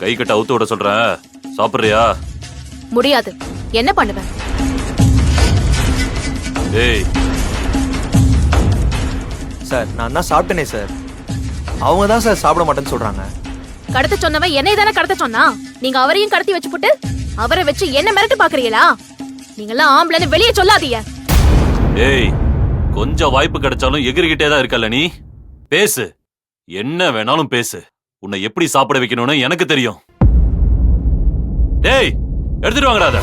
கை கட்ட அவுத்து விட சொல்றேன், சாப்பிடுறியா? முடியாது. என்ன பண்ணுவேன்? டேய் சார் நான் தான் சாப்பிட்டேனே சார். அவங்க தான் சார் சாப்பிட மாட்டேன்னு சொல்றாங்க. கடத்த சொன்னவன் என்னை தானே கடத்த சொன்னா. நீங்க அவரையும் கடத்தி வச்சு போட்டு அவரை வச்சு என்ன மிரட்டு பாக்குறீங்களா? நீங்கெல்லாம் ஆம்பளைன்னு வெளியே சொல்லாதீங்க. டேய், கொஞ்சம் வாய்ப்பு கிடைச்சாலும் எகிரிக்கிட்டே தான் இருக்கல நீ. பேசு, என்ன வேணாலும் பேசு. உன்னை எப்படி சாப்பிட வைக்கணும்னு எனக்கு தெரியும். டேய், எடுத்துட்டு வாங்கடா அத.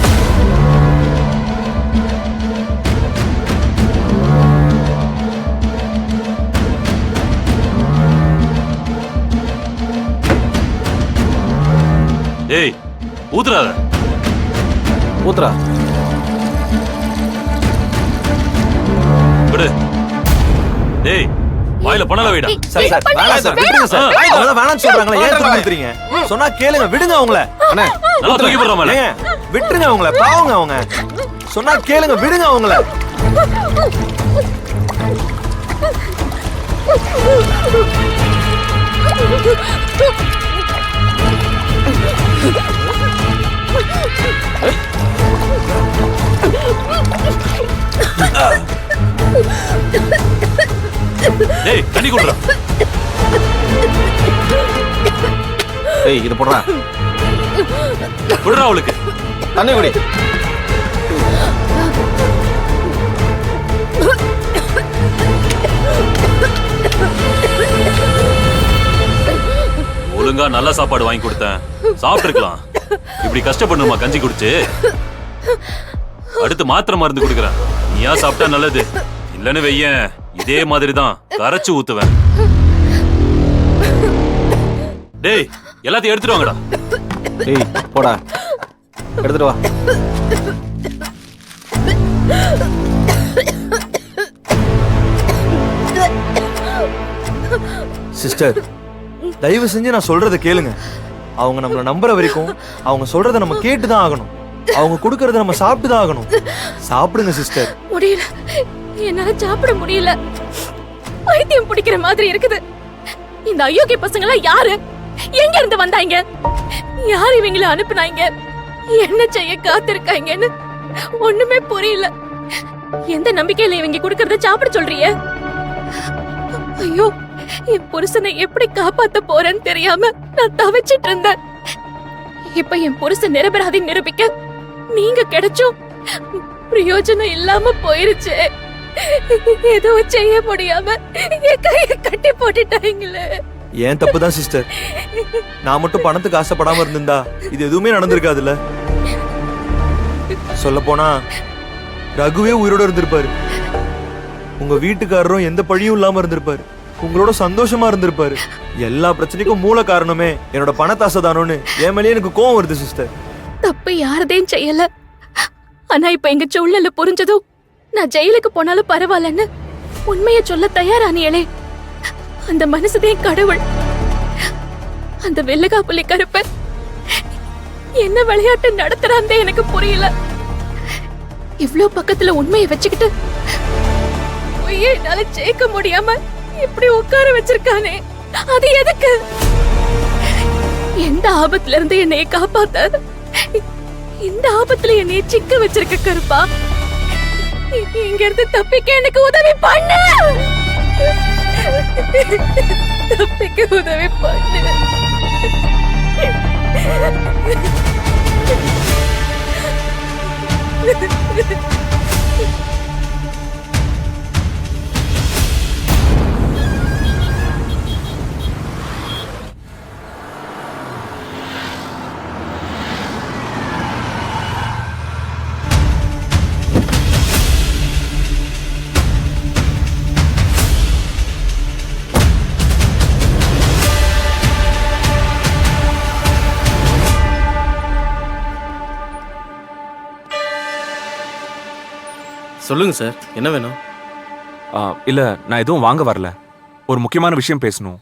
டேய், ஊத்துறாத. ஊத்துறா. விடு. டேய், வாயில பணல வைடா. சார் சார் வேணாம் சார், விடுங்க சார். அவங்க வேணாம்னு சொல்றாங்களே, ஏன் திரும்பி நிறுத்துறீங்க? சொன்னா கேளுங்க, விடுங்க அவங்கள. அண்ணே நல்லா தூக்கி போடுற மேல. விட்டுருங்க அவங்கள, பாவங்க அவங்க. சொன்னா கேளுங்க, விடுங்க அவங்கள. டேய், தண்ணி குடுறா. ஏய், இது போடுறா. குடுறா அவளுக்கு. தண்ணி குடி. ஒழுங்கா நல்ல சாப்பாடு வாங்கி கொடுத்தேன், சாப்பிட்டுருக்கலாம். இப்படி கஷ்டப்படணுமா கஞ்சி குடிச்சு? அடுத்து மாத்திரை மருந்து கொடுக்குறேன், நீயா சாப்பிட்டா நல்லது. இல்லன்னு வையேன், இதே மாதிரி தான் கரைச்சு ஊத்துவேன். டேய், எல்லாத்தையும் எடுத்துட்டு வாங்கடா. ஏய், போடா, எடுத்துட்டு வா. சிஸ்டர், தயவு செஞ்சு நான் சொல்றத கேளுங்க. அவங்க நம்மள நம்புற வரைக்கும் அவங்க சொல்றத நம்ம கேட்டுதான் ஆகணும். அவங்க கொடுக்கறத நம்ம சாப்பிட்டுதான் ஆகணும். சாப்பிடுங்க சிஸ்டர். முடியல, என்னால சாப்பிட முடியல. பைத்தியம் பிடிக்கிற மாதிரி இருக்குது. இந்த அயோக்கிய பசங்க எல்லாம் யாரு? எங்க இருந்து வந்தாங்க? யார் இவங்களை அனுப்புனாங்க? என்ன செய்ய காத்திருக்காங்கன்னு ஒண்ணுமே புரியல. எந்த நம்பிக்கையில இவங்க கொடுக்கறத சாப்பிட சொல்றீங்க? ஐயோ, என் புருஷனை எப்படி காப்பாத்த போறேன்னு தெரியாம நான் தவிச்சிட்டு இருந்தேன். இப்ப என் புருஷன் நிரபராதி நிரூபிக்க நீங்க கிடைச்சும் பிரயோஜனம் இல்லாம போயிருச்சு. எதுவும் செய்ய முடியாம என் கையை கட்டி போட்டுட்டாங்களே. ஏன் தப்புதான் சிஸ்டர். நான் மட்டும் பணத்துக்கு ஆசைப்படாம இருந்திருந்தா இது எதுவுமே நடந்திருக்காதுல்ல. சொல்ல போனா ரகுவே உயிரோட இருந்திருப்பாரு. உங்க வீட்டுக்காரரும் எந்த பழியும் இல்லாம இருந்திருப்பாரு. உங்களோட சந்தோஷமா இருந்திருப்பாரு. எல்லா பிரச்சனைக்கும் மூல காரணமே என்னோட பணத்தாசை தானோன்னு என் மேலேயே எனக்கு கோவம் வருது சிஸ்டர். தப்பு யாரதையும் செய்யல. ஆனா இப்ப எங்க சூழல புரிஞ்சதும் நான் ஜெயிலுக்கு போனாலும் பரவாயில்லன்னு உண்மைய சொல்ல தயாரானியலே. அந்த மனசுதான் கடவுள். அந்த வெள்ளகா புலி கருப்ப என்ன விளையாட்டு நடத்துறாந்தே எனக்கு புரியல. இவ்ளோ பக்கத்துல உண்மையை வச்சுக்கிட்டு பொய்யை என்னால ஜெயிக்க முடியாம இப்படி உட்கார வச்சிருக்கானே, அது எதுக்கு? எந்த ஆபத்துல இருந்து என்னைய காப்பாத்த, இந்த ஆபத்துல என்னைய சிக்க வச்சிருக்க கருப்பா. இங்க இருந்து தப்பிக்க எனக்கு உதவி பண்ணு. தப்பிக்க உதவி பண்ணு. சொல்லுங்க சார், என்ன வேணும்? இல்ல, நான் எதுவும் வாங்க வரல. ஒரு முக்கியமான விஷயம் பேசணும்.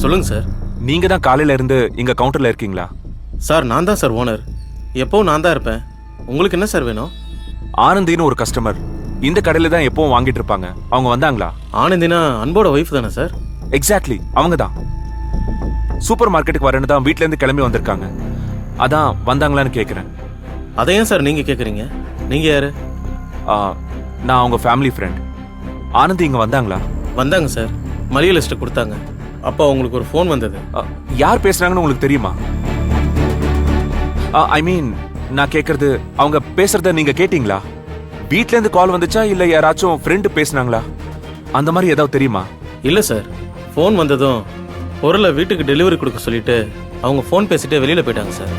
சொல்லுங்க சார். நீங்க தான் காலையில இருந்து இங்க கவுண்டர்ல இருக்கீங்களா? சார், நான் தான் சார் ஓனர். எப்பவும் நான் தான் இருப்பேன். உங்களுக்கு என்ன சார் வேணும்? ஆனந்தின்னு ஒரு கஸ்டமர் இந்த கடையில தான் எப்பவும் வாங்கிட்டு இருப்பாங்க. அவங்க வந்தாங்களா? ஆனந்தினா அன்போட ஒய்ஃப் தானே சார்? எக்ஸாக்ட்லி, அவங்க தான். சூப்பர் மார்க்கெட்டுக்கு வரேன்னு தான் வீட்ல இருந்து கிளம்பி வந்திருக்காங்க. அதான் வந்தாங்களான்னு கேக்குறேன். அதை ஏன் சார் நீங்கள் கேட்குறீங்க? நீங்கள் யார்? ஆ, நான் அவங்க ஃபேமிலி ஃப்ரெண்ட். ஆனந்தி இங்க வந்தாங்களா? வந்தாங்க சார், மளிகை லிஸ்ட்டு கொடுத்தாங்க. அப்போ உங்களுக்கு ஒரு ஃபோன் வந்தது. யார் பேசுறாங்கன்னு உங்களுக்கு தெரியுமா? ஐ மீன், நான் கேக்குறது, அவங்க பேசுறத நீங்க கேட்டீங்களா? வீட்ல இருந்து கால் வந்துச்சா இல்ல யாராச்சும் ஃப்ரெண்டு பேசுனாங்களா? அந்த மாதிரி ஏதாவது தெரியுமா? இல்லை சார், ஃபோன் வந்ததும் பொருளை வீட்டுக்கு டெலிவரி கொடுக்க சொல்லிட்டு அவங்க ஃபோன் பேசிட்டு வெளியில் போயிட்டாங்க சார்.